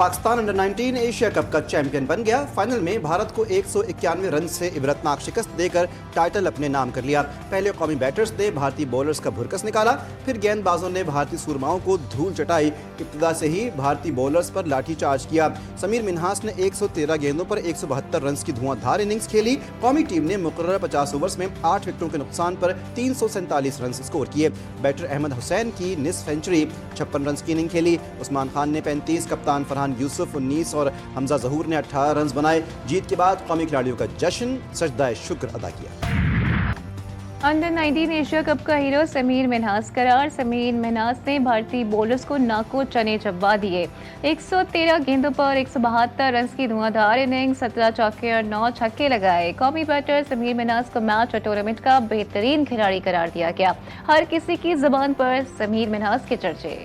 Pakistan under 19 Asia cup کا champion بن گیا۔ Final میں بھارت کو 191 رن سے عبرتناک شکست دے کر ٹائٹل اپنے نام کر لیا۔ پہلے قومی بیٹرز نے بھارتی بولرز کا بھرکس نکالا، پھر گیند بازوں نے بھارتی سورماؤں کو دھول چٹائی۔ ابتدا سے ہی بھارتی بولرز پر لاٹھی چارج کیا۔ سمیر منہاس نے 113 گیندوں پر 172 رنز کی دھواں دھار اننگز کھیلی۔ قومی ٹیم نے مقررہ 50 اوورز میں 8 وکٹوں کے نقصان پر 347 رنز اسکور کیے۔ بیٹر احمد حسین کی نصف سینچری 56 رنز کی اننگ کھیلی۔ عثمان خان نے 35، کپتان فرحان یوسف 19 اور حمزہ ظہور نے 18 رنز بنائے۔ جیت کے بعد قومی کھلاڑیوں کا جشن، سجدہ شکر ادا کیا۔ انڈر 19 ایشیا کپ کا ہیرو سمیر منہاس قرار۔ سمیر منہاس نے بھارتی بولرز کو ناکو چنے چبا دیے۔ 113 گیندوں پر 172 رنز کی دھواں دھار اننگ، 17 چوکے اور 9 چھکے لگائے۔ قومی بیٹر سمیر منہاس کو میچ اور ٹورنامنٹ کا بہترین کھلاڑی قرار دیا گیا۔ ہر کسی کی زبان پر سمیر منہاس کے چرچے۔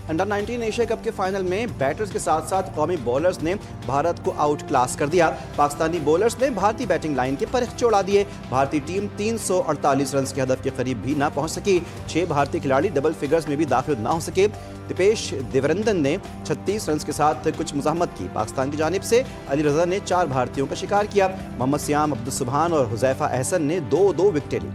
انڈر 19 ایشیا کپ کے فائنل میں بیٹرز کے ساتھ ساتھ قومی بولرز نے بھارت کو آؤٹ کلاس کر دیا۔ پاکستانی بولرز نے بھارتی بیٹنگ لائن کے پرکھ اڑا دیے۔ بھارتی ٹیم 348 رنز کے ہدف کے قریب بھی نہ پہنچ سکی۔ 6 بھارتی کھلاڑی ڈبل فگرز میں بھی داخل نہ ہو سکے۔ دیپیش دیورندن نے 36 رنز کے ساتھ کچھ مزاحمت کی۔ پاکستان کی جانب سے علی رضا نے 4 بھارتیوں کا شکار کیا۔ محمد سیام، عبدالسبحان اور حذیفہ احسن نے 2 وکٹیں لی۔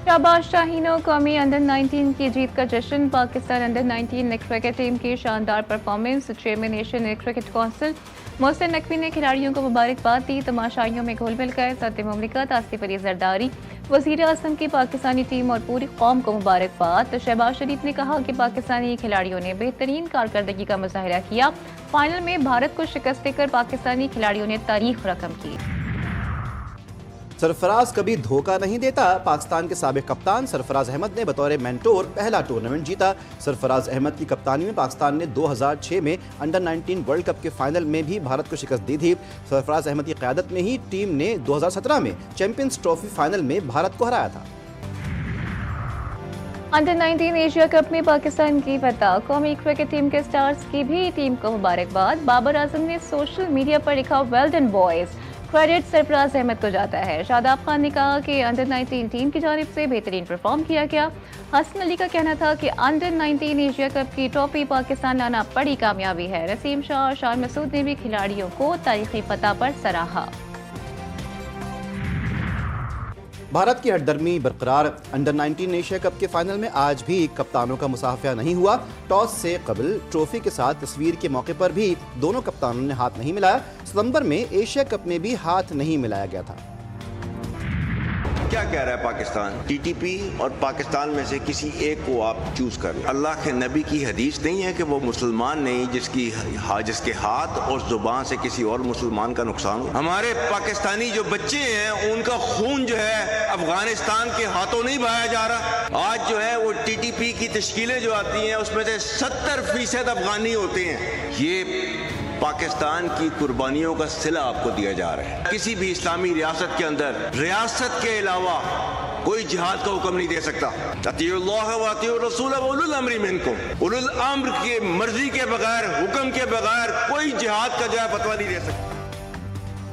شہباز شاہینوں قومی انڈر 19 کی جیت کا جشن۔ پاکستان انڈر 19 کرکٹ ٹیم کی شاندار performance. Chairman Asian cricket council Mohsin Naqvi نے کھلاڑیوں کو مبارکباد دی۔ تماشائیوں میں گھل مل گئے۔ صدر مملکت آصف علی زرداری، وزیر اعظم کی پاکستانی ٹیم اور پوری قوم کو مبارکباد۔ شہباز شریف نے کہا کہ پاکستانی کھلاڑیوں نے بہترین کارکردگی کا مظاہرہ کیا۔ فائنل میں بھارت کو شکست دے کر پاکستانی کھلاڑیوں نے تاریخ رقم کی۔ سرفراز کبھی دھوکہ نہیں دیتا۔ پاکستان کے سابق کپتان سرفراز احمد نے بطور مینٹور پہلا ٹورنامنٹ جیتا۔ سرفراز احمد کی کپتانی میں پاکستان نے 2006 میں انڈر 19 ورلڈ کپ کے فائنل میں بھی بھارت کو شکست دی تھی۔ سرفراز احمد کی قیادت میں ہی ٹیم نے 2017 میں چیمپئنز ٹرافی فائنل میں بھارت کو ہرایا تھا۔ انڈر 19 ایشیا کپ میں پاکستان کی فتح۔ قومی کرکٹ ٹیم کے سٹارز کی بھی ٹیم کو مبارکباد۔ بابر اعظم نے سوشل میڈیا پر لکھا ویل ڈن بوائز، کریڈٹ سرفراز احمد کو جاتا ہے۔ شاداب خان نے کہا کہ انڈر 19 ٹیم کی جانب سے بہترین پرفارم کیا گیا۔ حسن علی کا کہنا تھا کہ انڈر 19 ایشیا کپ کی ٹرافی پاکستان لانا بڑی کامیابی ہے۔ نسیم شاہ اور شان مسعود نے بھی کھلاڑیوں کو تاریخی فتح پر سراہا۔ بھارت کی ہٹ درمی برقرار۔ انڈر 19 ایشیا کپ کے فائنل میں آج بھی کپتانوں کا مصافحہ نہیں ہوا۔ ٹاس سے قبل ٹرافی کے ساتھ تصویر کے موقع پر بھی دونوں کپتانوں نے ہاتھ نہیں ملایا۔ ستمبر میں ایشیا کپ میں بھی ہاتھ نہیں ملایا گیا تھا۔ کیا کہہ رہا ہے پاکستان؟ ٹی ٹی پی اور پاکستان میں سے کسی ایک کو آپ چوز کر لیں۔ اللہ کے نبی کی حدیث نہیں ہے کہ وہ مسلمان نہیں جس کے ہاتھ اور زبان سے کسی اور مسلمان کا نقصان ہو۔ ہمارے پاکستانی جو بچے ہیں ان کا خون جو ہے افغانستان کے ہاتھوں نہیں بہایا جا رہا۔ آج جو ہے وہ ٹی ٹی پی کی تشکیلیں جو آتی ہیں اس میں سے 70% افغانی ہوتے ہیں۔ یہ پاکستان کی قربانیوں کا صلہ آپ کو دیا جا رہا ہے۔ کسی بھی اسلامی ریاست کے اندر ریاست کے علاوہ کوئی جہاد کا حکم نہیں دے سکتا۔ اطیعوا اللہ و اطیعوا الرسول و اولو الامر منکم۔ اولو الامر کی مرضی کے بغیر، حکم کے بغیر کوئی جہاد کا جو ہے فتویٰ نہیں دے سکتا۔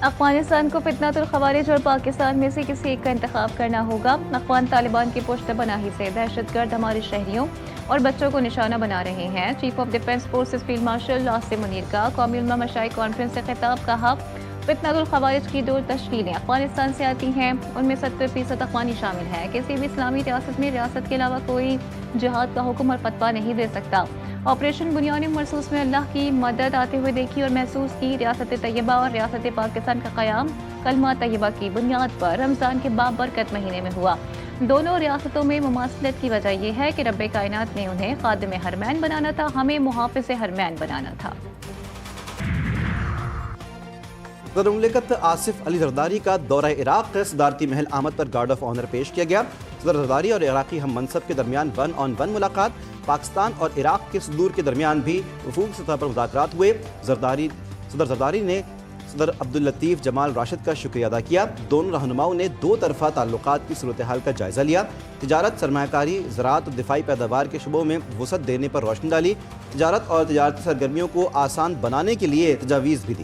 افغانستان کو فتنۃ الخوارج اور پاکستان میں سے کسی ایک کا انتخاب کرنا ہوگا۔ افغان طالبان کی پشت پناہی سے دہشت گرد ہمارے شہریوں اور بچوں کو نشانہ بنا رہے ہیں۔ Chief of defence forces field marshal Asim Munir کا قومی علماء مشائخ کانفرنس سے خطاب۔ کہا فتنۃ الخوارج کی 2 تشکیلیں افغانستان سے آتی ہیں، ان میں 70% افغانی شامل ہیں۔ کسی بھی اسلامی ریاست میں ریاست کے علاوہ کوئی جہاد کا حکم اور فتویٰ نہیں دے سکتا۔ آپریشن بنیانی مرسوس میں اللہ کی مدد آتے ہوئے دیکھی اور محسوس کی۔ ریاست طیبہ اور ریاست پاکستان کا قیام کلمہ طیبہ کی بنیاد پر رمضان کے بابرکت مہینے میں ہوا۔ دونوں ریاستوں میں مماثلت کی وجہ یہ ہے کہ رب کائنات نے انہیں خادم حرمین بنانا تھا، ہمیں محافظ حرمین بنانا تھا۔ صدر مملکت آصف علی زرداری کا دورہ عراق۔ صدارتی محل آمد پر گارڈ آف آنر پیش کیا گیا۔ صدر زرداری اور عراقی ہم منصب کے درمیان 1 on 1 ملاقات۔ پاکستان اور عراق کے صدور کے درمیان بھی وفود سطح پر مذاکرات ہوئے۔ صدر زرداری نے صدر عبداللطیف جمال راشد کا شکریہ ادا کیا۔ دونوں رہنماؤں نے 2 طرفہ تعلقات کی صورتحال کا جائزہ لیا۔ تجارت، سرمایہ کاری، زراعت اور دفاعی پیداوار کے شعبوں میں وسعت دینے پر روشنی ڈالی۔ تجارت اور تجارتی سرگرمیوں کو آسان بنانے کے لیے تجاویز بھی دی۔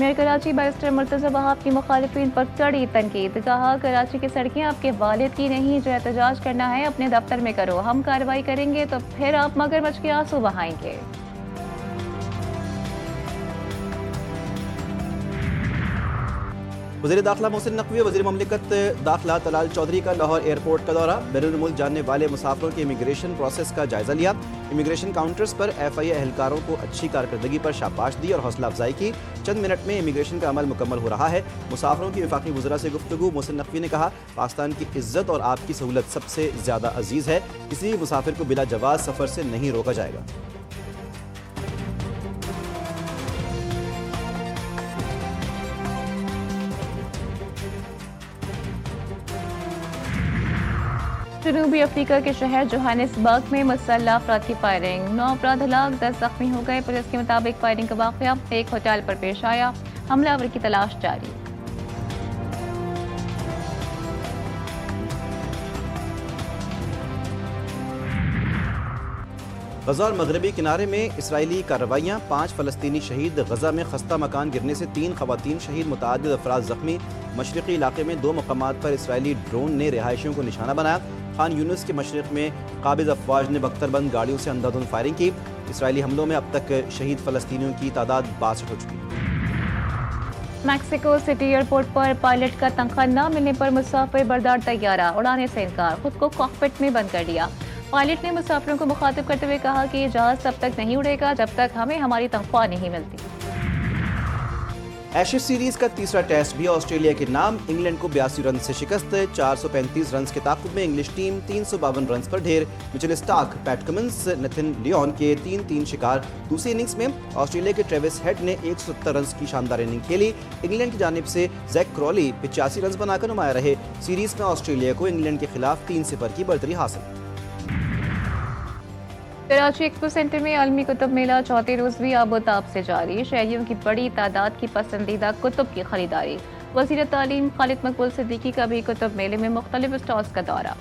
میئر کراچی بیرسٹر مرتضی وہاب کی مخالفین پر کڑی تنقید، کہا کراچی کی سڑکیں آپ کے والد کی نہیں، جو احتجاج کرنا ہے اپنے دفتر میں کرو، ہم کارروائی کریں گے تو پھر آپ مگرمچھ کے آنسو بہائیں گے۔ وزیر داخلہ محسن نقوی، وزیر مملکت داخلہ طلال چودھری کا لاہور ایئرپورٹ کا دورہ، بیرون ملک جانے والے مسافروں کے امیگریشن پروسیس کا جائزہ لیا، امیگریشن کاؤنٹرز پر FIA اہلکاروں کو اچھی کارکردگی پر شاباش دی اور حوصلہ افزائی کی، چند منٹ میں امیگریشن کا عمل مکمل ہو رہا ہے۔ مسافروں کی وفاقی وزراء سے گفتگو، محسن نقوی نے کہا پاکستان کی عزت اور آپ کی سہولت سب سے زیادہ عزیز ہے، کسی بھی مسافر کو بلا جواز سفر سے نہیں روکا جائے گا۔ جنوبی افریقہ کے شہر جوہانسبرگ میں مسلح افراد کی فائرنگ، 9 افراد ہلاک، 10 زخمی ہو گئے۔ پولیس کے مطابق فائرنگ کا واقعہ ایک ہوٹل پر پیش آیا، حملہ آور کی تلاش جاری۔ غزہ اور مغربی کنارے میں اسرائیلی کارروائیاں، 5 فلسطینی شہید، غزہ میں خستہ مکان گرنے سے 3 خواتین شہید، متعدد افراد زخمی۔ مشرقی علاقے میں 2 مقامات پر اسرائیلی ڈرون نے رہائشیوں کو نشانہ بنایا۔ خان یونس کے مشرق میں قابض افواج نے بختر بند گاڑیوں سے اندھا دھند فائرنگ کی۔ اسرائیلی حملوں میں اب تک شہید فلسطینیوں کی تعداد 62 ہو چکی ہے۔ میکسیکو سٹی ایئرپورٹ پر پائلٹ کا تنخواہ نہ ملنے پر مسافر بردار طیارہ اڑانے سے انکار، خود کو کاکپٹ میں بند کر لیا۔ پائلٹ نے مسافروں کو مخاطب کرتے ہوئے کہا کہ یہ جہاز تب تک نہیں اڑے گا جب تک ہمیں ہماری تنخواہ نہیں ملتی۔ ایشز سیریز کا تیسرا ٹیسٹ بھی آسٹریلیا کے نام، انگلینڈ کو 82 رنز سے شکست، 435 رنز کے تعاقب میں انگلش ٹیم 352 رنز پر ڈھیر۔ مچل اسٹارک، پیٹ کمنس، نیتھن لیون کے 3 شکار۔ دوسری اننگز میں آسٹریلیا کے ٹریوس ہیڈ نے 170 رنز کی شاندار اننگ کھیلی۔ انگلینڈ کی جانب سے زیک کرالی 85 رنز بنا کر نمایاں رہے۔ سیریز میں آسٹریلیا کو انگلینڈ کے خلاف 3-0 کی برتری حاصل۔ کراچی ایکسپو سینٹر میں عالمی کتب میلہ چوتھے روز بھی آب و تاب سے جاری، شہریوں کی بڑی تعداد کی پسندیدہ کتب کی خریداری۔ وزیر تعلیم خالد مقبول صدیقی کا بھی کتب میلے میں مختلف اسٹالز کا دورہ۔